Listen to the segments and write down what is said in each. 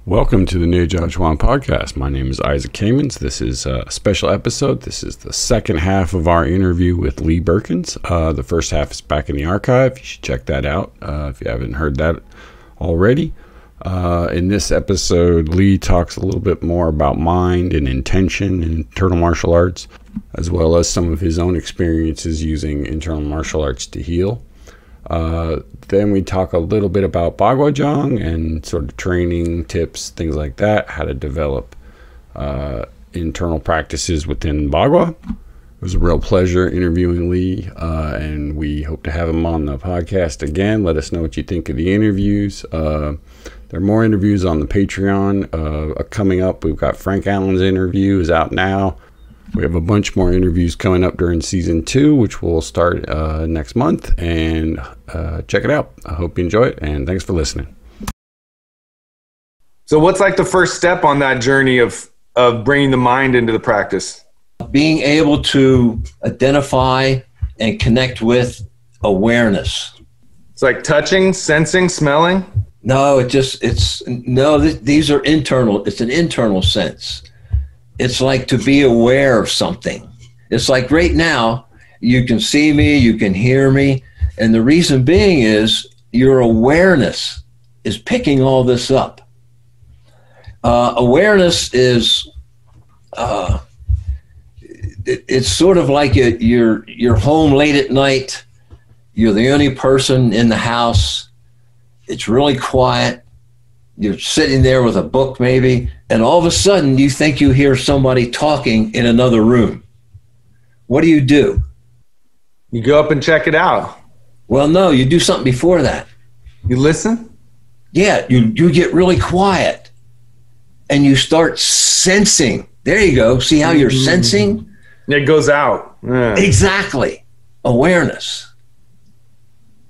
Welcome to the Neijiaquan podcast. My name is Isaac Kamens. This is a special episode. This is the second half of our interview with Lee Burkins. The first half is back in the archive. You should check that out if you haven't heard that already. In this episode, Lee talks a little bit more about mind and intention in internal martial arts, as well as some of his own experiences using internal martial arts to heal. Then we talk a little bit about Bagua and sort of training tips, things like that, how to develop internal practices within Bagua. It was a real pleasure interviewing Lee, and we hope to have him on the podcast again. Let us know what you think of the interviews. There are more interviews on the Patreon coming up. We've got Frank Allen's interview is out now. We have a bunch more interviews coming up during season 2, which will start next month, and check it out. I hope you enjoy it, and thanks for listening. So what's like the first step on that journey of bringing the mind into the practice? Being able to identify and connect with awareness. It's like touching, sensing, smelling? No, these are internal. It's an internal sense. It's like to be aware of something. It's like right now, you can see me, you can hear me. And the reason being is your awareness is picking all this up. Awareness is, it's sort of like you're home late at night. You're the only person in the house. It's really quiet. You're sitting there with a book maybe, and all of a sudden you think you hear somebody talking in another room. What do? You go up and check it out. Well, no, you do something before that. You listen? Yeah, you get really quiet and you start sensing. There you go. See how you're sensing? It goes out. Yeah. Exactly. Awareness.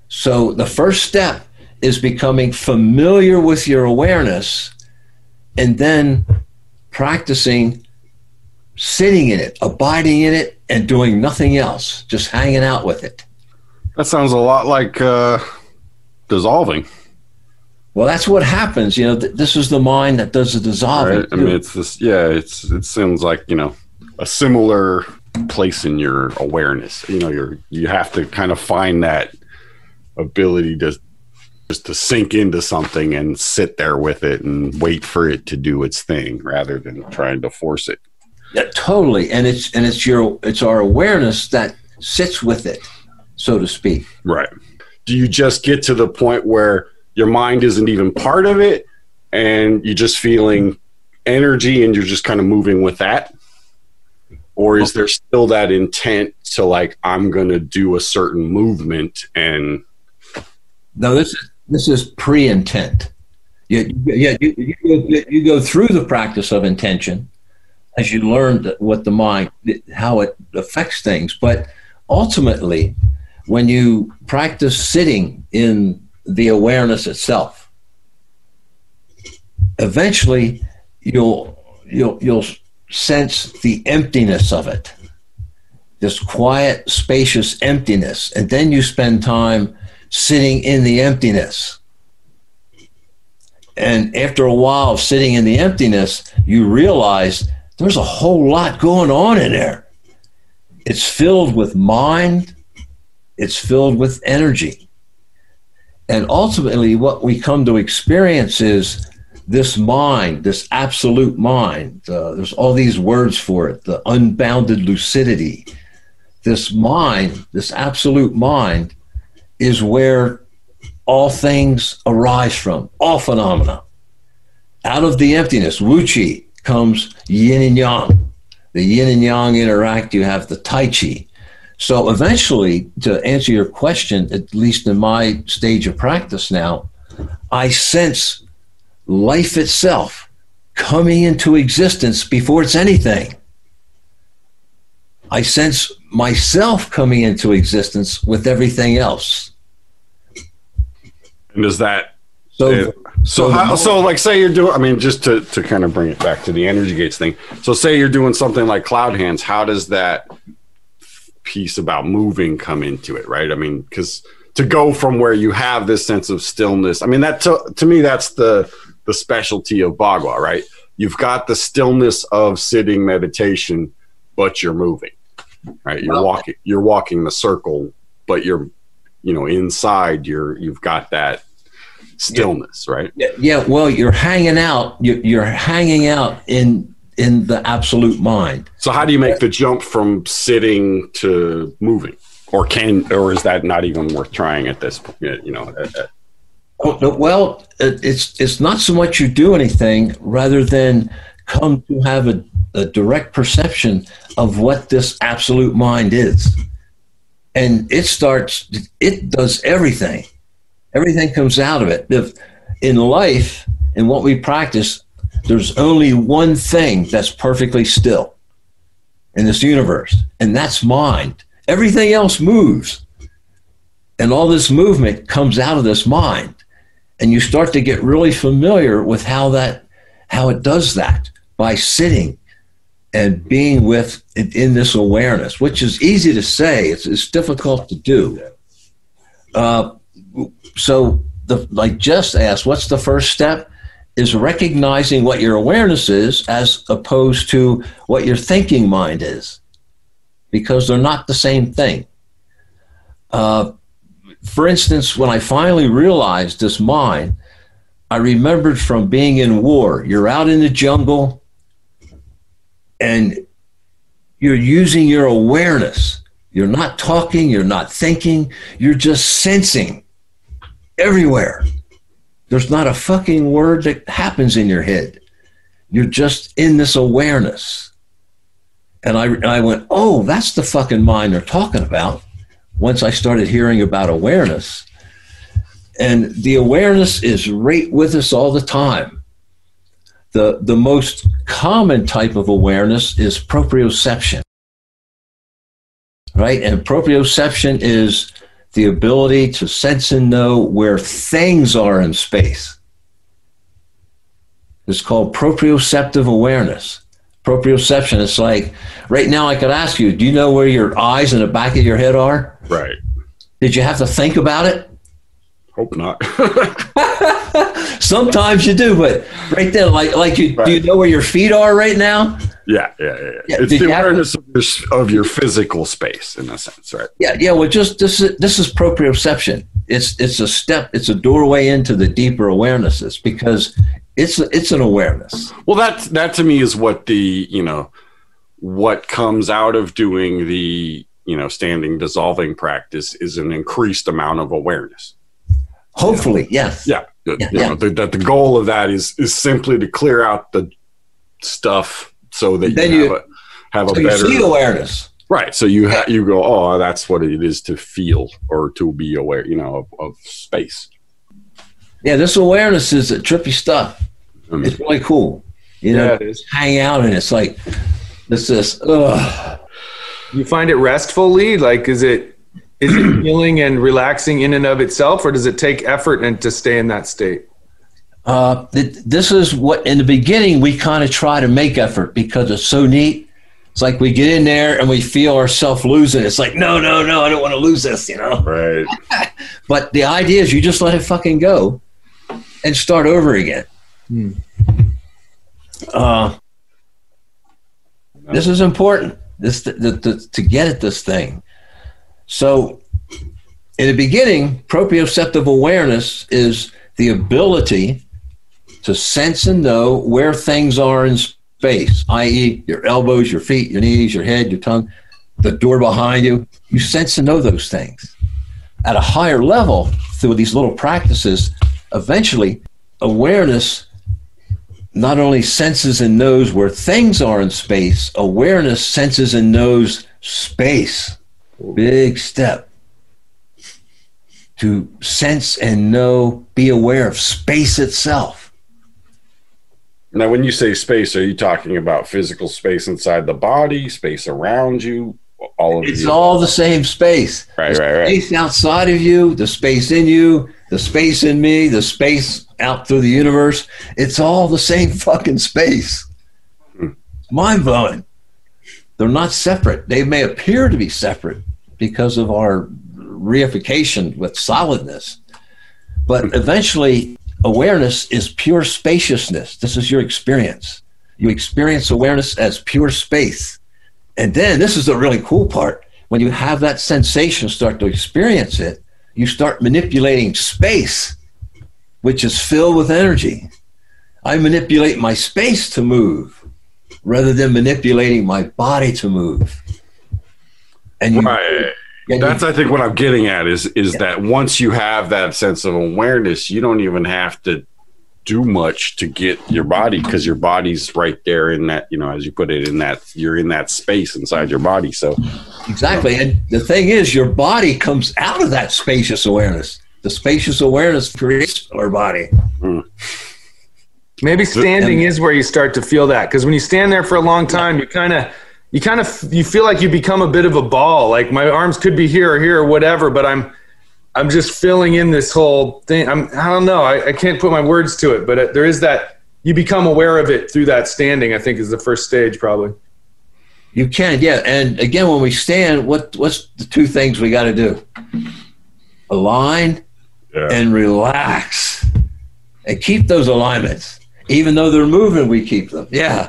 So the first step is becoming familiar with your awareness and then practicing sitting in it, abiding in it, and doing nothing else, just hanging out with it. That sounds a lot like dissolving. Well, that's what happens. You know, this is the mind that does the dissolving. Right? I mean, it's this. Yeah, it sounds like, a similar place in your awareness. You have to kind of find that ability to just to sink into something and sit there with it and wait for it to do its thing rather than trying to force it. Yeah, totally. And it's our awareness that sits with it, so to speak. Right. Do you just get to the point where your mind isn't even part of it and you're just feeling energy and you're just kind of moving with that? Or is there still that intent to, like, I'm going to do a certain movement and... No, this is pre-intent. You go through the practice of intention as you learn what the mind, how it affects things. But ultimately, when you practice sitting in the awareness itself, eventually you'll sense the emptiness of it, this quiet, spacious emptiness, and then you spend time sitting in the emptiness. And after a while of sitting in the emptiness, you realize there's a whole lot going on in there. It's filled with mind. It's filled with energy. And ultimately, what we come to experience is this mind, this absolute mind. There's all these words for it, the unbounded lucidity. This mind, this absolute mind, is where all things arise from, all phenomena. Out of the emptiness, Wu Chi, comes yin and yang. The yin and yang interact, you have the Tai Chi. So eventually, to answer your question, at least in my stage of practice now, I sense life itself coming into existence before it's anything. I sense myself coming into existence with everything else. And does that... So like, say you're doing, I mean, just to kind of bring it back to the energy gates thing. So say you're doing something like cloud hands, how does that piece about moving come into it, right? I mean, because to go from where you have this sense of stillness, I mean, that to me, that's the the specialty of Bagua, right? You've got the stillness of sitting meditation, but you're moving, right? You're walking the circle, but you're, inside you've got that stillness, right? Yeah. Well, you're hanging out. You're hanging out in the absolute mind. So how do you make the jump from sitting to moving? Or is that not even worth trying at this point? Well, it's not so much you do anything, rather than come to have a direct perception of what this absolute mind is. And it does everything. Everything comes out of it. In life, in what we practice, there's only one thing that's perfectly still in this universe, and that's mind. Everything else moves. And all this movement comes out of this mind. And you start to get really familiar with how it does that by sitting and being with it in this awareness, which is easy to say. It's difficult to do. So like Jess asked, what's the first step? Is recognizing what your awareness is as opposed to what your thinking mind is, because they're not the same thing. For instance, when I finally realized this mind, I remembered from being in war. You're out in the jungle and you're using your awareness. You're not talking, you're not thinking, you're just sensing everywhere. There's not a fucking word that happens in your head. You're just in this awareness. And I went, oh, that's the fucking mind they're talking about. Once I started hearing about awareness. And the awareness is right with us all the time. The most common type of awareness is proprioception. Right? And proprioception is the ability to sense and know where things are in space. It's called proprioceptive awareness. Proprioception, it's like, right now I could ask you, do you know where your eyes and the back of your head are? Right. Did you have to think about it? Hope not. Sometimes you do, but right there, right. Do you know where your feet are right now? Yeah. It's the awareness of your physical space, in a sense, right? Yeah. Well, just this is proprioception. It's a step. It's a doorway into the deeper awarenesses, because it's an awareness. Well, that to me is what what comes out of doing the standing dissolving practice is an increased amount of awareness. Hopefully, yes. Yeah. That the goal of that is simply to clear out the stuff so that you have a better awareness. Right. So you go, oh, that's what it is to feel or to be aware, of space. Yeah, this awareness is trippy stuff. It's really cool. It is. Hang out and it's like this. You find it restful, Lee? Like, is it healing and relaxing in and of itself, or does it take effort and to stay in that state? This is what, in the beginning, we kind of try to make effort because it's so neat. It's like we get in there and we feel ourselves losing. It's like, no, I don't want to lose this, Right. But the idea is you just let it fucking go and start over again. This is important. To get at this thing. So in the beginning, proprioceptive awareness is the ability to sense and know where things are in space, i.e. your elbows, your feet, your knees, your head, your tongue, the door behind you. You sense and know those things. At a higher level, through these little practices, eventually awareness not only senses and knows where things are in space, awareness senses and knows space. Big step. To sense and know, be aware of space itself. Now, when you say space, are you talking about physical space inside the body, space around you? It's all the same space. Right. Space outside of you, the space in you, the space in me, the space out through the universe. It's all the same fucking space. Mind-blowing. They're not separate. They may appear to be separate because of our reification with solidness. But eventually, awareness is pure spaciousness. This is your experience. You experience awareness as pure space. And then this is the really cool part. When you have that sensation, start to experience it, you start manipulating space, which is filled with energy. I manipulate my space to move rather than manipulating my body to move. And right. That's, I think, what I'm getting at is that once you have that sense of awareness, you don't even have to do much to get your body, because your body's right there in that, as you put it, in that, you're in that space inside your body. So exactly. And the thing is, your body comes out of that spacious awareness. The spacious awareness creates our body. Maybe standing is where you start to feel that, because when you stand there for a long time, you feel like you become a bit of a ball. Like my arms could be here or whatever, but I'm just filling in this whole thing. I don't know. I can't put my words to it, but there is that, you become aware of it through that standing, I think, is the first stage probably. You can, yeah. And again, when we stand, what's the two things we got to do? Align and relax, and keep those alignments. Even though they're moving, we keep them. Yeah.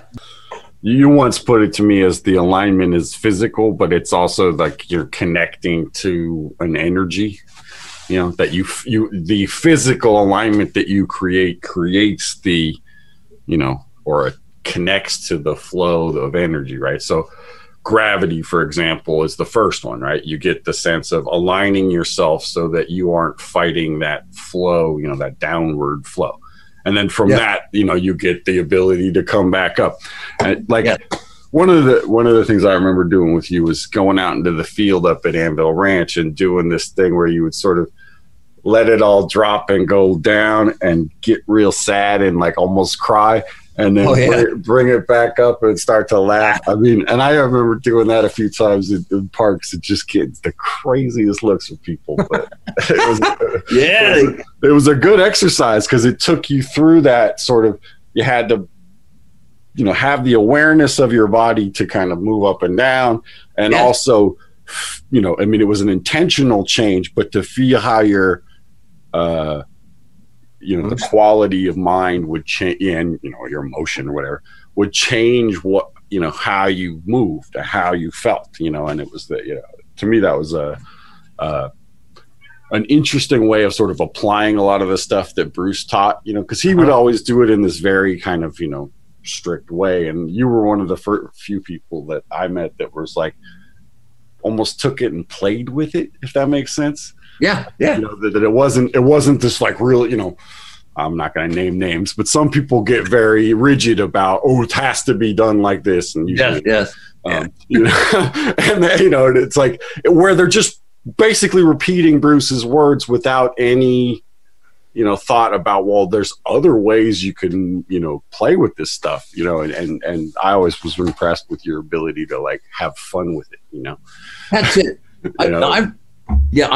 You once put it to me as the alignment is physical, but it's also like you're connecting to an energy, that the physical alignment that you creates the, or it connects to the flow of energy, right? So gravity, for example, is the first one, right? You get the sense of aligning yourself so that you aren't fighting that flow, that downward flow. And then from that, you get the ability to come back up. And one of the things I remember doing with you was going out into the field up at Anvil Ranch and doing this thing where you would sort of let it all drop and go down and get real sad and like almost cry, and then bring it back up and start to laugh. I mean, and I remember doing that a few times in parks and just getting the craziest looks from people. But it was a good exercise because it took you through that sort of, you had to, have the awareness of your body to kind of move up and down. And also, it was an intentional change, but to feel how your, the quality of mind would change, and your emotion or whatever would change what, how you moved, how you felt, and it was to me that was an interesting way of sort of applying a lot of the stuff that Bruce taught, because he would always do it in this very kind of, strict way. And you were one of the few people that I met that was like, almost took it and played with it, if that makes sense. Yeah. That it wasn't this like real, I'm not going to name names, but some people get very rigid about, it has to be done like this. And and it's like where they're just basically repeating Bruce's words without any, thought about, well, there's other ways you can, play with this stuff, and I always was impressed with your ability to like have fun with it, That's it. I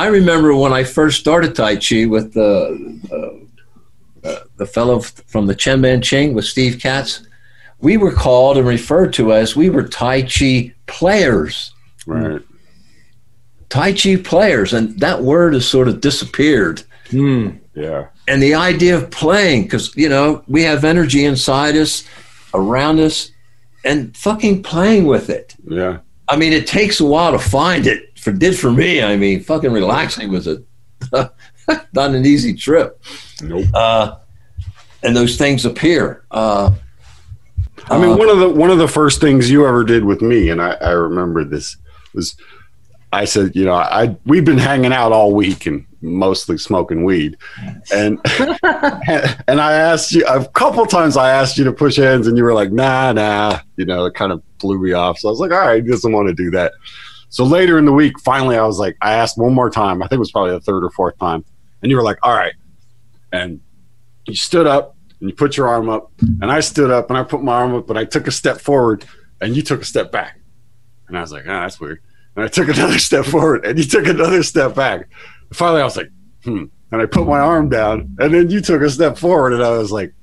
remember when I first started Tai Chi with the fellow from the Chen Man Ching with Steve Katz. We were called and referred to as, we were Tai Chi players. Right. Tai Chi players, and that word has sort of disappeared. Yeah. And the idea of playing, because, we have energy inside us, around us, and fucking playing with it. Yeah. I mean, it takes a while to find it. Did for me. I mean, fucking relaxing was not an easy trip. Nope. And those things appear. I mean, one of the first things you ever did with me, and I remember this, was I said, we've been hanging out all week and mostly smoking weed, and and I asked you a couple times. I asked you to push hands, and you were like, nah. It kind of blew me off. So I was like, all right, he doesn't want to do that. So later in the week, finally, I was like, I asked one more time. I think it was probably the third or fourth time, and you were like, all right. And you stood up and you put your arm up, and I stood up and I put my arm up, and I took a step forward, and you took a step back, and I was like, that's weird. And I took another step forward, and you took another step back. And finally, I was like, and I put my arm down, and then you took a step forward, and I was like,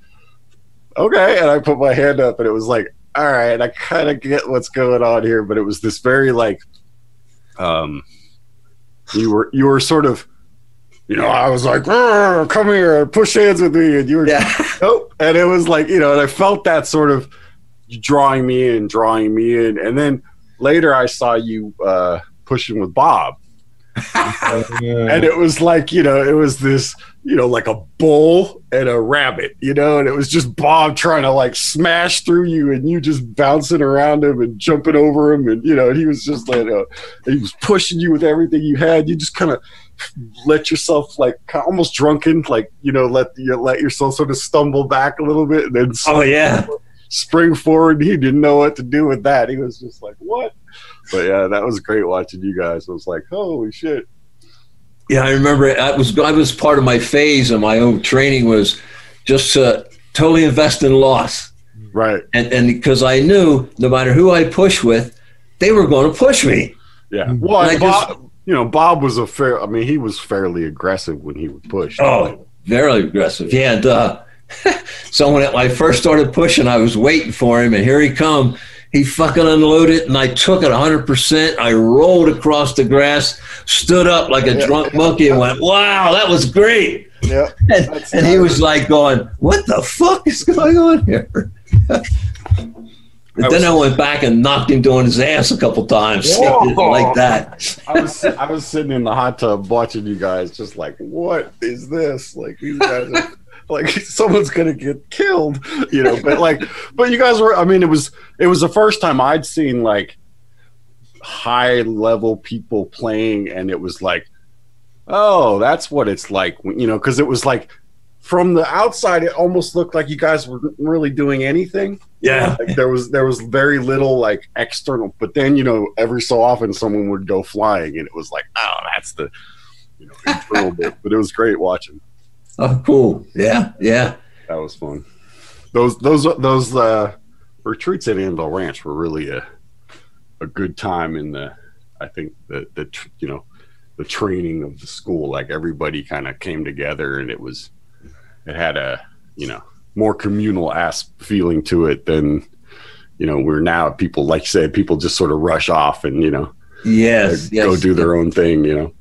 okay. And I put my hand up, and it was like, all right, I kind of get what's going on here, but it was this very like, you were sort of I was like, come here, push hands with me. And you were, nope. And it was like, and I felt that sort of drawing me in. And then later I saw you pushing with Bob. And it was like, it was this, like a bull and a rabbit, and it was just Bob trying to like smash through you and you just bouncing around him and jumping over him. And, and he was just like, he was pushing you with everything you had. You just kind of let yourself like almost drunken, like, let yourself sort of stumble back a little bit and then spring forward. He didn't know what to do with that. He was just like, what? But yeah, that was great watching you guys. I was like, holy shit. Yeah, I remember I was part of my phase of my own training was just totally invest in loss. Right. And because I knew no matter who I push with, they were going to push me. Yeah. Well, Bob was he was fairly aggressive when he would push. Oh, very aggressive. Yeah. And so when I first started pushing, I was waiting for him, and here he come. He fucking unloaded, and I took it 100%. I rolled across the grass, stood up like a drunk monkey, and went, wow, that was great. Yeah. And he was like going, what the fuck is going on here? Then I went back and knocked him down his ass a couple times. Like that. I was sitting in the hot tub watching you guys just like, what is this? Like, these guys are... like someone's gonna get killed, but you guys were, it was the first time I'd seen like high level people playing, and it was like, oh, that's what it's like, because it was like from the outside it almost looked like you guys weren't really doing anything. Like there was very little like external, but then every so often someone would go flying and it was like, oh, that's the internal bit. But it was great watching. Oh, cool. Yeah. That was fun. Those retreats at Anvil Ranch were really a good time in I think the training of the school. Like everybody kind of came together, and it had a, more communal feeling to it than, we're now. People, like you said, people just sort of rush off and, go do their own thing,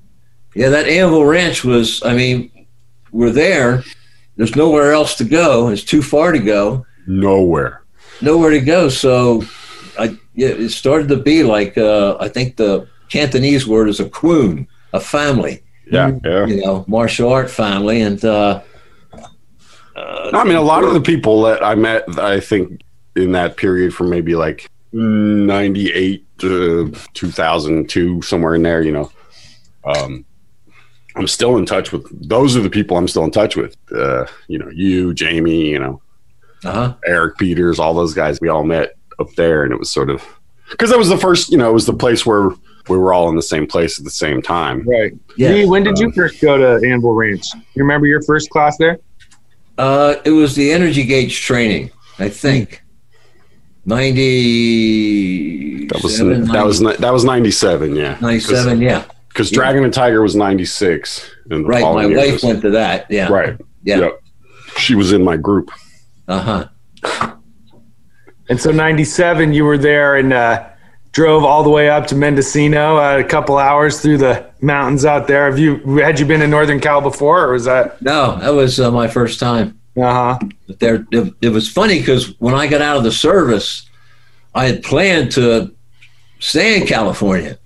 Yeah, that Anvil Ranch was, we're there. There's nowhere else to go. It's too far to go. Nowhere to go. So it started to be like, I think the Cantonese word is a kwun, a family. Yeah. Martial art family. And a lot of the people that I met, I think in that period from maybe like 98 to 2002, somewhere in there, I'm still in touch with. Those are the people I'm still in touch with. You, Jamie, Eric Peters, all those guys. We all met up there, and it was sort of because that was the first. It was the place where we were all in the same place at the same time. Right. Yeah. Lee, when did you first go to Anvil Ranch? You remember your first class there? It was the energy gauge training, I think. 90. That was 97. Yeah. 97. Yeah. Because Dragon and Tiger was 96. Right, my wife went to that. Yeah. Right. Yeah. Yep. She was in my group. Uh-huh. And so 97, you were there and drove all the way up to Mendocino, a couple hours through the mountains out there. Had you been in Northern Cal before, or was that? No, that was my first time. Uh-huh. But it was funny because when I got out of the service, I had planned to stay in California.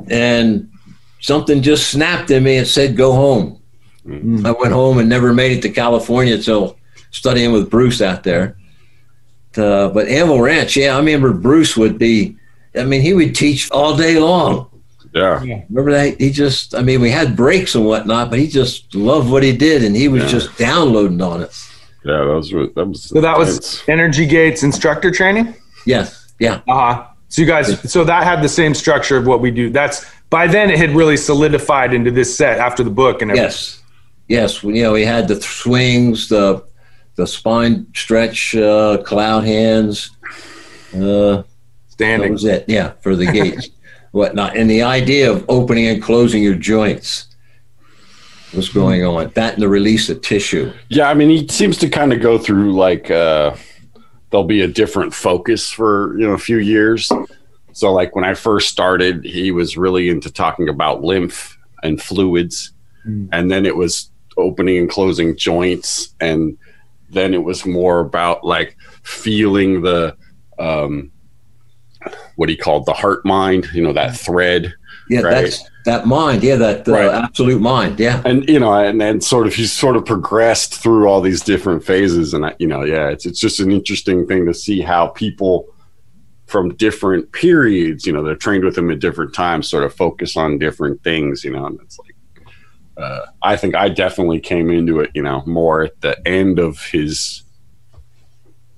And something just snapped in me and said, go home. I went home and never made it to California until studying with Bruce out there. But Anvil Ranch, I remember Bruce would be, he would teach all day long. Yeah. Remember that? He just, we had breaks and whatnot, but he just loved what he did, and he was just downloading on us. Yeah, that was Energy Gates instructor training? Yes. Yeah. Uh-huh. So you guys, that had the same structure of what we do. By then it had really solidified into this set after the book and everything. Yes. We had the swings, the spine stretch, cloud hands. Standing. That was it. Yeah, for the gates, whatnot, and the idea of opening and closing your joints was going on. That and the release of tissue. Yeah, he seems to kind of go through like. There'll be a different focus for a few years. So like when I first started, he was really into talking about lymph and fluids. And then it was opening and closing joints, and then it was more about like feeling the what he called the heart mind, that thread. Yeah, right? That's that mind. Yeah, that right. Absolute mind. Yeah. And and then he's sort of progressed through all these different phases, and it's just an interesting thing to see how people from different periods, they're trained with him at different times, sort of focus on different things, and it's like, I think I definitely came into it, more at the end of his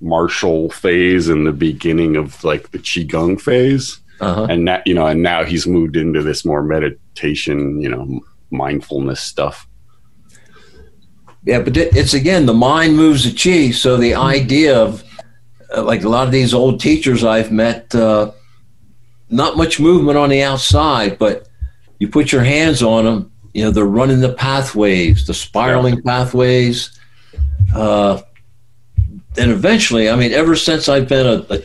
martial phase and the beginning of like the Qigong phase. And that, and now he's moved into this more meditation, mindfulness stuff. Yeah. But it's again, the mind moves the chi. So the idea of like a lot of these old teachers I've met, not much movement on the outside, but you put your hands on them, they're running the pathways, the spiraling pathways. And eventually, ever since I've been a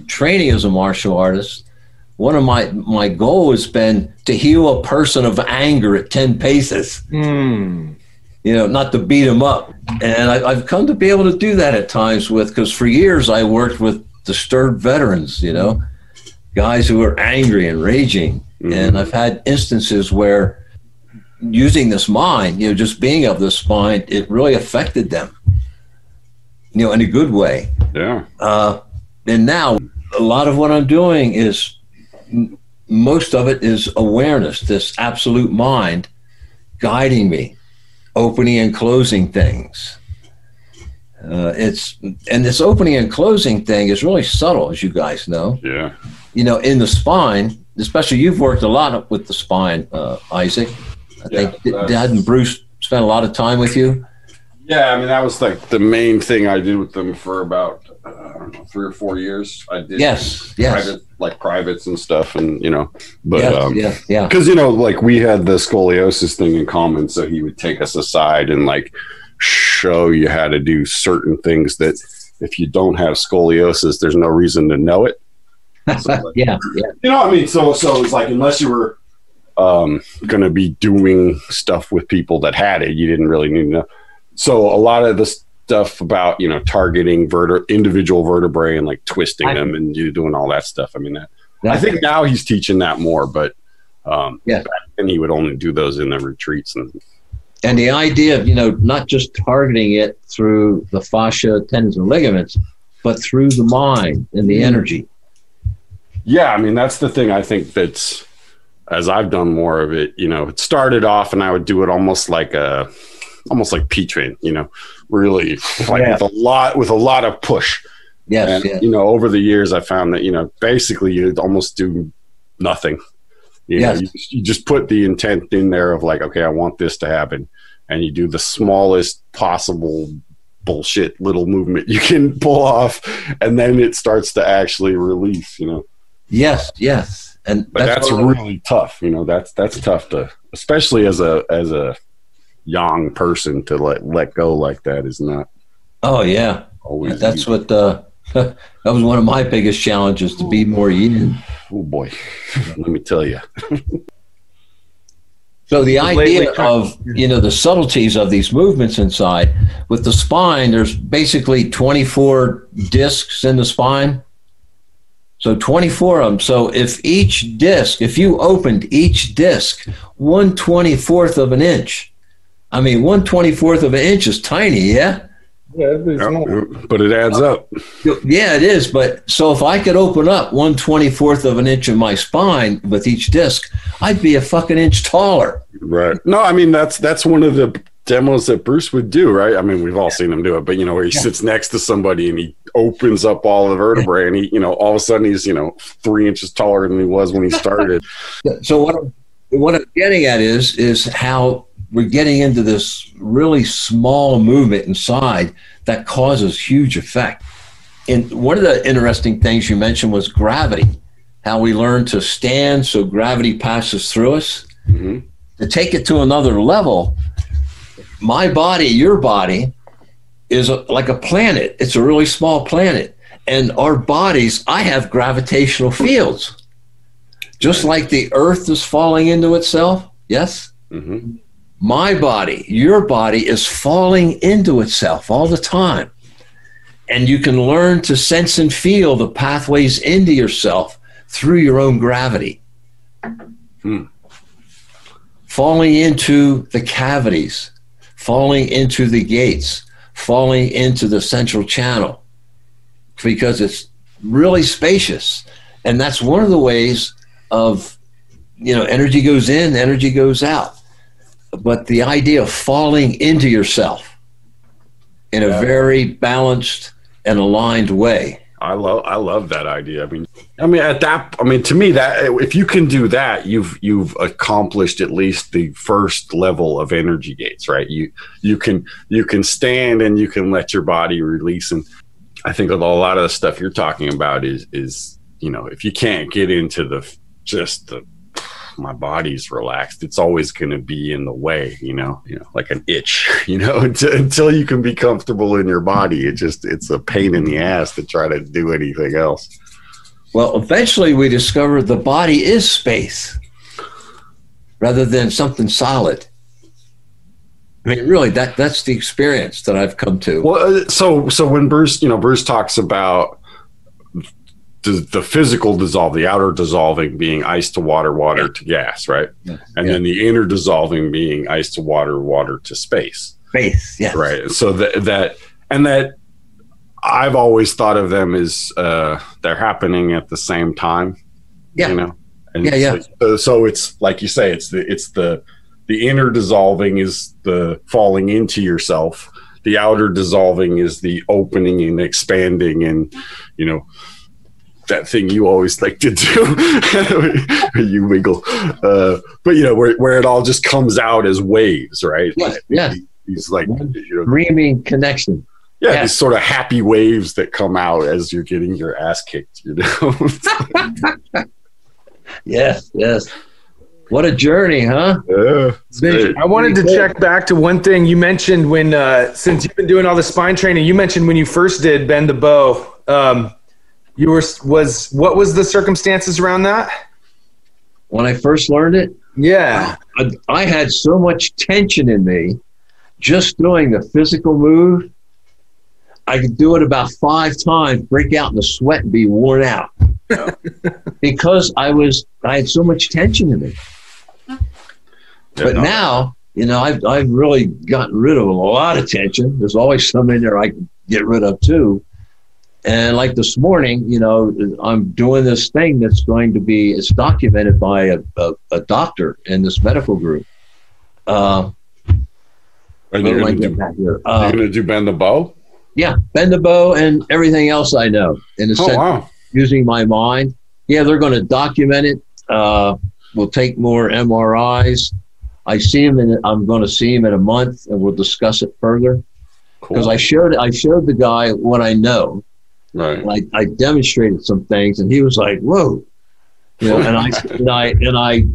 training as a martial artist, one of my goal has been to heal a person of anger at 10 paces, not to beat them up. And I've come to be able to do that at times because for years I worked with disturbed veterans, guys who are angry and raging. And I've had instances where using this mind, just being of this mind, it really affected them, in a good way. Yeah. And now a lot of what I'm doing is, most of it is awareness, this absolute mind guiding me, opening and closing things. And this opening and closing thing is really subtle, as you guys know. Yeah. In the spine, especially you've worked a lot with the spine, Isaac. I think Dad and Bruce spent a lot of time with you. Yeah, that was like the main thing I did with them for about 3 or 4 years. I did privates and stuff, and but because like we had the scoliosis thing in common, so he would take us aside and like show you how to do certain things that if you don't have scoliosis, there's no reason to know it. So like, so it's like unless you were going to be doing stuff with people that had it, you didn't really need to know. So a lot of the stuff about, targeting individual vertebrae and like twisting them and doing all that stuff. I think now he's teaching that more, but back then he would only do those in the retreats. And the idea of, not just targeting it through the fascia, tendons, and ligaments, but through the mind and the energy. Yeah, that's the thing I think that's, as I've done more of it, it started off and I would do it almost like P-Train, really like with a lot of push. Yes. And, over the years I found that, basically you'd almost do nothing. You just put the intent in there of like, okay, I want this to happen. And you do the smallest possible bullshit little movement you can pull off. And then it starts to actually release, Yes. And but that's really tough. That's tough to, especially as a young person, to let go like that is not. Oh yeah, always. That's easy. What that was one of my biggest challenges, to be more yin. Oh boy, let me tell you. So the idea of the subtleties of these movements inside with the spine, there's basically 24 discs in the spine. So 24 of them. So if you opened each disc 1/24 of an inch, 1/24 of an inch is tiny, yeah? Yeah, but it adds up. Yeah, it is. But so if I could open up 1/24 of an inch of my spine with each disc, I'd be a fucking inch taller. Right. No, that's one of the demos that Bruce would do, right? We've all seen him do it, but where he sits next to somebody and he opens up all the vertebrae and he, all of a sudden he's, 3 inches taller than he was when he started. So what I'm getting at is how we're getting into this really small movement inside that causes huge effect. And one of the interesting things you mentioned was gravity, how we learn to stand so gravity passes through us. Mm-hmm. To take it to another level, my body, your body, is like a planet. It's a really small planet. And our bodies, I have gravitational fields. Just like the earth is falling into itself, yes? Mm-hmm. My body, your body is falling into itself all the time. And you can learn to sense and feel the pathways into yourself through your own gravity. Falling into the cavities, falling into the gates, falling into the central channel, because it's really spacious. And that's one of the ways of, energy goes in, energy goes out. But the idea of falling into yourself in a very balanced and aligned way. I love that idea. To me, that if you can do that, you've accomplished at least the first level of energy gates, right? You can stand and you can let your body release. And I think a lot of the stuff you're talking about is if you can't get into my body's relaxed, it's always going to be in the way, like an itch, until you can be comfortable in your body. It's a pain in the ass to try to do anything else. Well, eventually we discovered the body is space rather than something solid. Really, that's the experience that I've come to. Well, so when Bruce talks about the physical dissolve, the outer dissolving being ice to water, water to gas, right? Yeah. And then the inner dissolving being ice to water, water to space. Space, yes. Right. So that I've always thought of them as they're happening at the same time. Yeah. And so it's like you say, it's the inner dissolving is the falling into yourself. The outer dissolving is the opening and expanding, and that thing you always like to do. You wiggle, but where it all just comes out as waves, right? Yes. These like dreaming connection. Yeah, these sort of happy waves that come out as you're getting your ass kicked. Yes. What a journey, huh? Yeah. I wanted to check back to one thing you mentioned when, since you've been doing all the spine training, you mentioned when you first did Bend the Bow. What was the circumstances around that? When I first learned it? Yeah. I had so much tension in me just doing the physical move. I could do it about 5 times, break out in the sweat and be worn out. Because I had so much tension in me. But now, I've really gotten rid of a lot of tension. There's always some in there I can get rid of too. And like this morning, I'm doing this thing that's it's documented by a doctor in this medical group. Are you going to do Bend the Bow? Yeah, Bend the Bow and everything else I know. In a sense, using my mind. Yeah, they're going to document it. We'll take more MRIs. I'm going to see him in a month, and we'll discuss it further. Because I showed the guy what I know. Right. I demonstrated some things, and he was like, "Whoa," and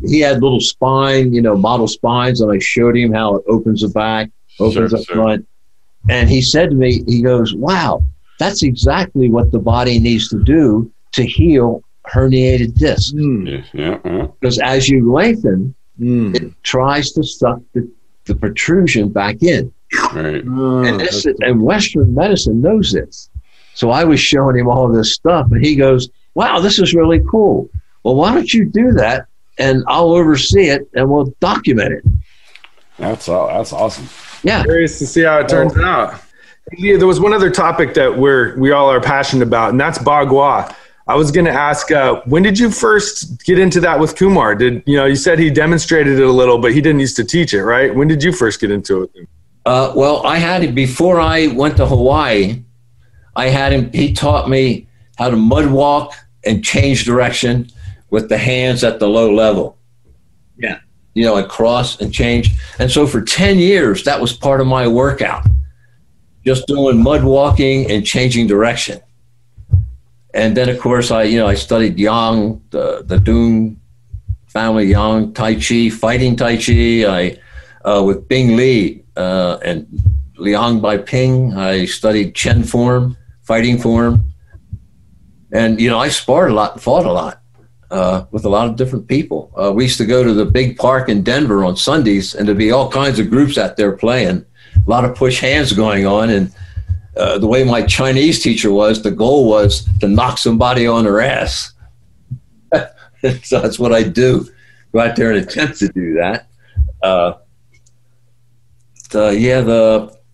he had little spine, model spines, and I showed him how it opens the back, opens up front, and he said to me, he goes, "Wow, that's exactly what the body needs to do to heal herniated discs." Because as you lengthen, it tries to suck the protrusion back in, right? And Western medicine knows this. So I was showing him all this stuff, and he goes, "Wow, this is really cool. Well, why don't you do that, and I'll oversee it, and we'll document it." That's awesome. Yeah. Curious to see how it turns out. Yeah, there was one other topic that we all are passionate about, and that's Bagua. I was going to ask, when did you first get into that with Kumar? You said he demonstrated it a little, but he didn't used to teach it, right? When did you first get into it? Well, I had it before I went to Hawaii. He taught me how to mud walk and change direction with the hands at the low level. Yeah. And cross and change. And so for 10 years, that was part of my workout. Just doing mud walking and changing direction. And then, of course, I studied Yang, the Dung family, Yang, Tai Chi, fighting Tai Chi. With Bing Lee and Liang Bai Ping, I studied Chen form, fighting form. And, I sparred a lot and fought a lot. with a lot of different people. We used to go to the big park in Denver on Sundays, and there'd be all kinds of groups out there playing. A lot of push hands going on, and the way my Chinese teacher was, the goal was to knock somebody on their ass. So that's what I do. Go out there and attempt to do that.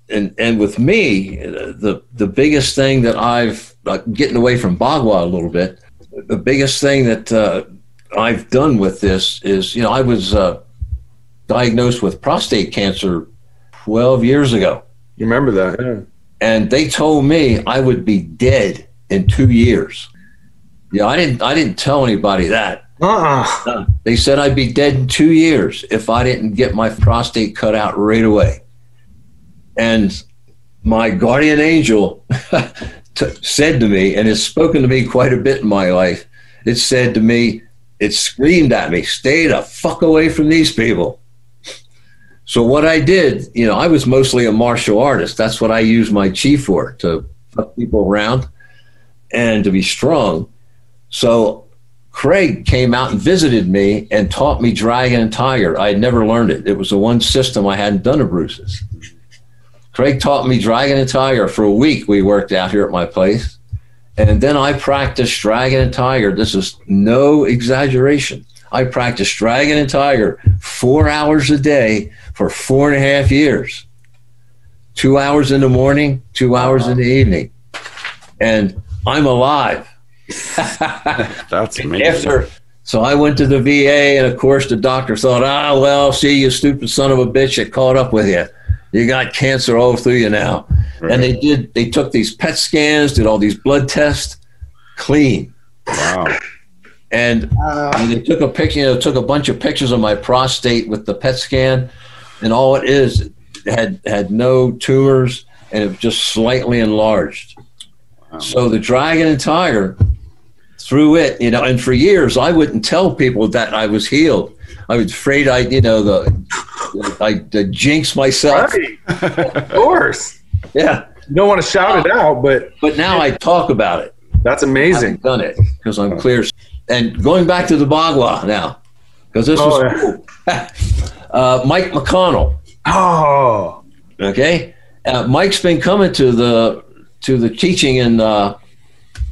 And with me, the biggest thing that I've getting away from Bagua a little bit. The biggest thing that I've done with this is, I was diagnosed with prostate cancer 12 years ago. You remember that? Yeah. And they told me I would be dead in 2 years. I didn't tell anybody that. They said I'd be dead in 2 years if I didn't get my prostate cut out right away. And my guardian angel said to me, and it's spoken to me quite a bit in my life, it said to me, it screamed at me, stay the fuck away from these people. So what I did, I was mostly a martial artist. That's what I used my chi for, to fuck people around and to be strong. So Craig came out and visited me and taught me Dragon and Tiger. I had never learned it. It was the one system I hadn't done at Bruce's. Craig taught me Dragon and Tiger. For a week we worked out here at my place. And then I practiced Dragon and Tiger. This is no exaggeration. I practiced Dragon and Tiger 4 hours a day for 4.5 years. 2 hours in the morning, 2 hours in the evening. And I'm alive. That's amazing. So I went to the VA, and of course the doctor thought, well, see, you stupid son of a bitch, it caught up with you. You got cancer all through you now. Right. And they took these PET scans, did all these blood tests, clean. Wow. And they took a picture, took a bunch of pictures of my prostate with the PET scan, and all it is, had no tumors, and it was just slightly enlarged. Wow. So the Dragon and Tiger, through it, and for years I wouldn't tell people that I was healed. I was afraid I'd jinx myself. Right. Of course. Yeah. You don't want to shout it out, but now I talk about it. That's amazing. I've done it because I'm clear. And going back to the Bagua now, because this was cool. Mike McConnell. Oh. Okay. Mike's been coming to the teaching in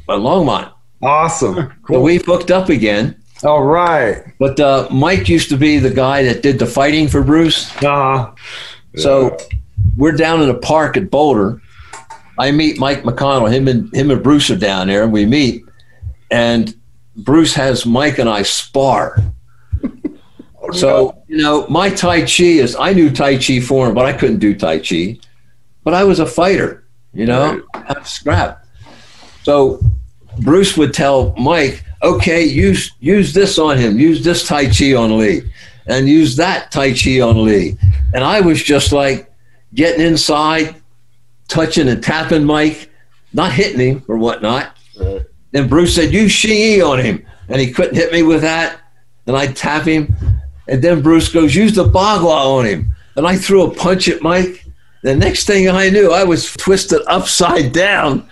Longmont. Awesome. Cool. So we hooked up again. All right. But Mike used to be the guy that did the fighting for Bruce. So we're down in a park at Boulder. I meet Mike McConnell. Him and Bruce are down there, and we meet. And Bruce has Mike and I spar. So, my Tai Chi is, I knew Tai Chi form, but I couldn't do Tai Chi. But I was a fighter, I had scrap. So Bruce would tell Mike, okay, use this on him, use this Tai Chi on Lee, and use that Tai Chi on Lee. And I was just like getting inside, touching and tapping Mike, not hitting him or whatnot. Right. Then Bruce said, use Shi on him. And he couldn't hit me with that. And I'd tap him. And then Bruce goes, use the Bagua on him. And I threw a punch at Mike. The next thing I knew, I was twisted upside down.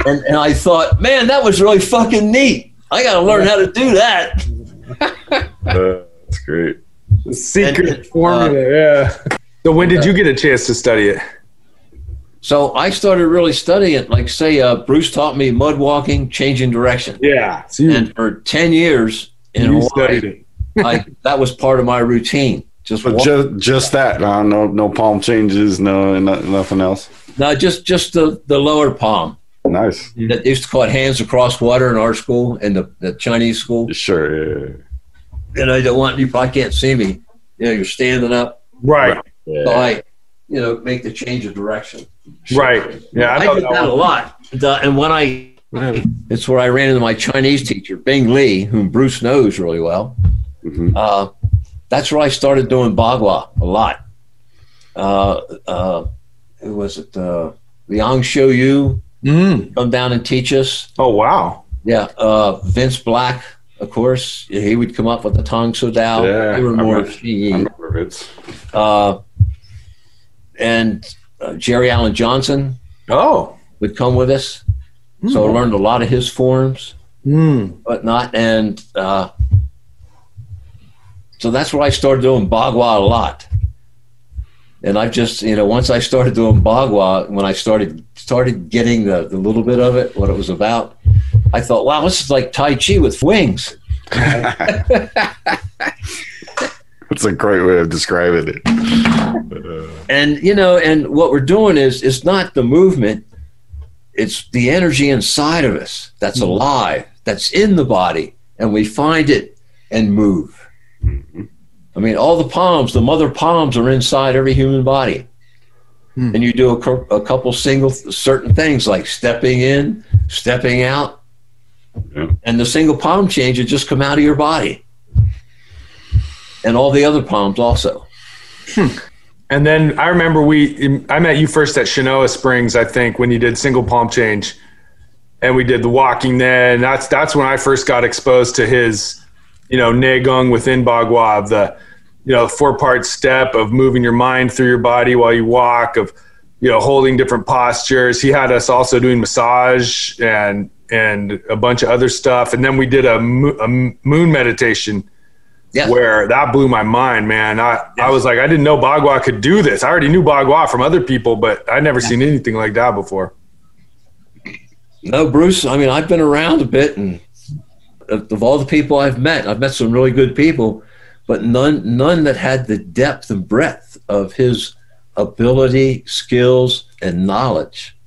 And I thought, man, that was really fucking neat. I got to learn how to do that. That's great. The secret formula, yeah. So when did you get a chance to study it? So I started really studying it. Like, say, Bruce taught me mud walking, changing direction. Yeah. And for 10 years in Hawaii, that was part of my routine. Just that. No palm changes, nothing else. No, just the lower palm. Nice. They used to call it hands across water in our school, in the Chinese school. Sure. Yeah. And I don't want you probably can't see me. You're standing up. Right. Yeah. So I, make the change of direction. Right. Yeah. I did that a lot. And when it's where I ran into my Chinese teacher, Bing Lee, whom Bruce knows really well. Mm-hmm. That's where I started doing Bagua a lot. Who was it? Liang Xiuyu come down and teach us. Oh, wow. Yeah. Vince Black, of course. He would come up with the Tong Su Dao. Yeah, they were more I remember Vince. And Jerry Allen Johnson would come with us. So I learned a lot of his forms. but not. And so that's where I started doing Bagua a lot. And I've just, once I started doing Bagua, when I started getting the little bit of it, what it was about, I thought, wow, this is like Tai Chi with wings. That's a great way of describing it. And, and what we're doing is, it's not the movement, it's the energy inside of us that's alive, that's in the body, and we find it and move. I mean, all the palms, the mother palms are inside every human body. And you do a couple certain things like stepping in, stepping out, and the single palm change would just come out of your body. And all the other palms also. And then I remember I met you first at Shinoa Springs, I think, when you did single palm change. And we did the walking then. That's when I first got exposed to his, Neijiaquan within Bagua, of the, 4-part step of moving your mind through your body while you walk, of, holding different postures. He had us also doing massage and a bunch of other stuff. And then we did a moon meditation. Yeah. Where that blew my mind, man. I was like, I didn't know Bagua could do this. I already knew Bagua from other people, but I'd never seen anything like that before. No, Bruce, I mean, I've been around a bit, and of all the people I've met some really good people, but none that had the depth and breadth of his ability, skills, and knowledge.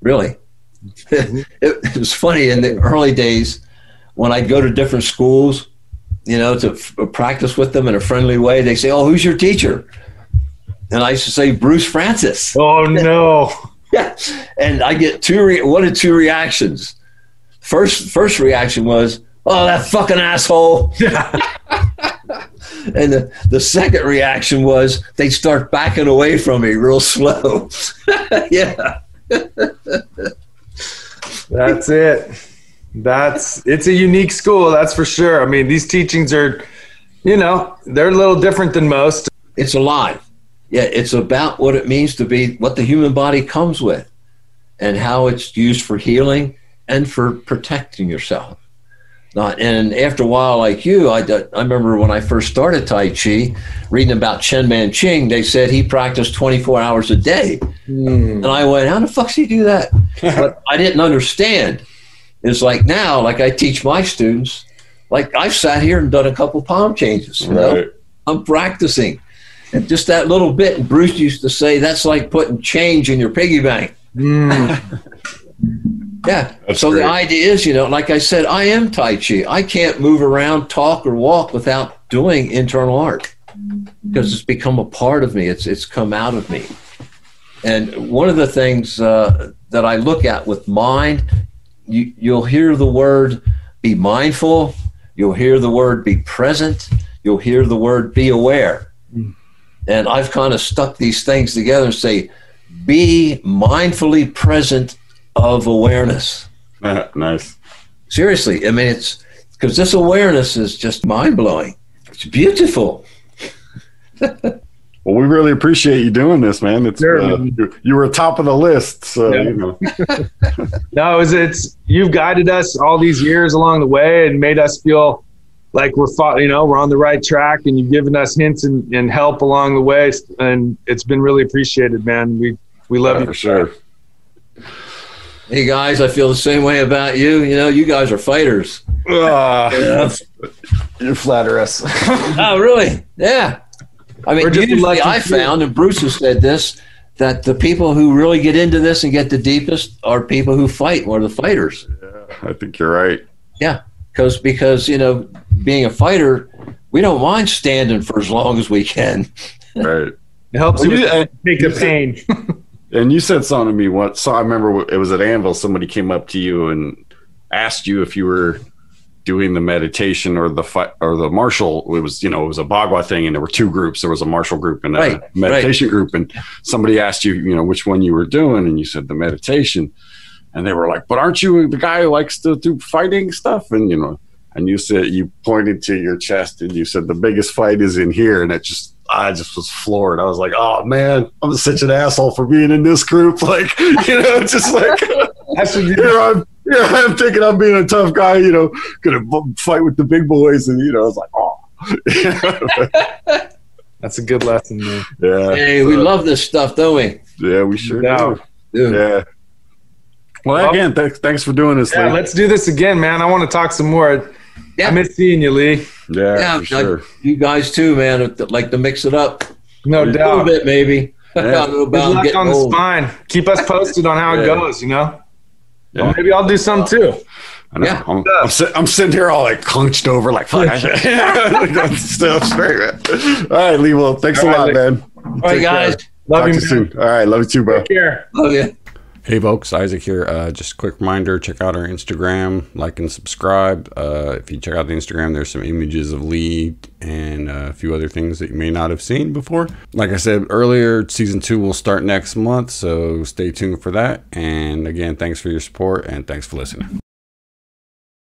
Really. It was funny in the early days when I'd go to different schools, to practice with them in a friendly way. They say, "Oh, who's your teacher?" And I used to say, "Bruce Francis." Oh, no. Yeah. And I get one of two reactions. First reaction was, "Oh, that fucking asshole." And the second reaction was, they start backing away from me real slow. Yeah. That's it. It's a unique school, that's for sure. I mean, these teachings are, they're a little different than most. It's alive. Yeah, it's about what it means to be, what the human body comes with, and how it's used for healing and for protecting yourself. And after a while, like you, I remember when I first started Tai Chi, reading about Chen Manqing, they said he practiced 24 hours a day. And I went, how the fuck does he do that? But I didn't understand. It's like now, like I teach my students, like I've sat here and done a couple palm changes. Right. I'm practicing. And just that little bit, and Bruce used to say, that's like putting change in your piggy bank. Yeah. That's so great. The idea is, like I said, I am Tai Chi. I can't move around, talk, or walk without doing internal art, because it's become a part of me. It's come out of me. And one of the things that I look at with mind, you'll hear the word be mindful. You'll hear the word be present. You'll hear the word be aware. And I've kind of stuck these things together and say, be mindfully present of awareness. Nice. Seriously. I mean, it's because this awareness is just mind-blowing. It's beautiful. Well, we really appreciate you doing this, man. It's sure. You were top of the list, so No, it's you've guided us all these years along the way and made us feel like we're on the right track, and you've given us hints and help along the way, and it's been really appreciated, man. We love you for sure. Hey guys, I feel the same way about you. You guys are fighters. You flatter us. Oh, really? Yeah. I mean, usually I found, and Bruce has said this, that the people who really get into this and get the deepest are people who fight, or the fighters. Yeah, I think you're right. Yeah, because being a fighter, we don't mind standing for as long as we can. Right. It helps you take the pain. And you said something to me once. So I remember it was at Anvil. Somebody came up to you and asked you if you were doing the meditation or the fight or the martial. It was it was a Bagua thing, and there were two groups. There was a martial group and a meditation group. And somebody asked you, which one you were doing, and you said the meditation. And they were like, "But aren't you the guy who likes to do fighting stuff?" And and you said, you pointed to your chest and you said, "The biggest fight is in here." And I just was floored. I was like, "Oh man, I'm such an asshole for being in this group." Like, just like Yeah, I'm thinking I'm being a tough guy, you know, gonna fight with the big boys, and you know, I was like, oh. That's a good lesson, man. Yeah. Hey, we love this stuff, don't we? Yeah, we sure No. do. Yeah. Well, again, thanks for doing this, Yeah, Lee. let's do this again, man. I want to talk some more. Yeah. I miss seeing you, Lee. Yeah, for sure. You guys too, man. I'd like to mix it up No a little doubt. bit, maybe. Yeah. I don't know Good about luck getting on the old. spine. Keep us posted on how it goes, you know? Yeah. Well, maybe I'll do some too. I know. Yeah. I'm sitting here all like hunched over, like, fuck. Still straight, man. All right, Lee. Well, thanks a All right, lot, Lee. man. All right, guys. Love Talk you, to you man. soon. All right, love you too, bro. Take care. Love you. Hey folks, Isaac here. Just a quick reminder, check out our Instagram, like and subscribe. If you check out the Instagram, there's some images of Lee and a few other things that you may not have seen before. Like I said earlier, season 2 will start next month, so stay tuned for that. And again, thanks for your support and thanks for listening.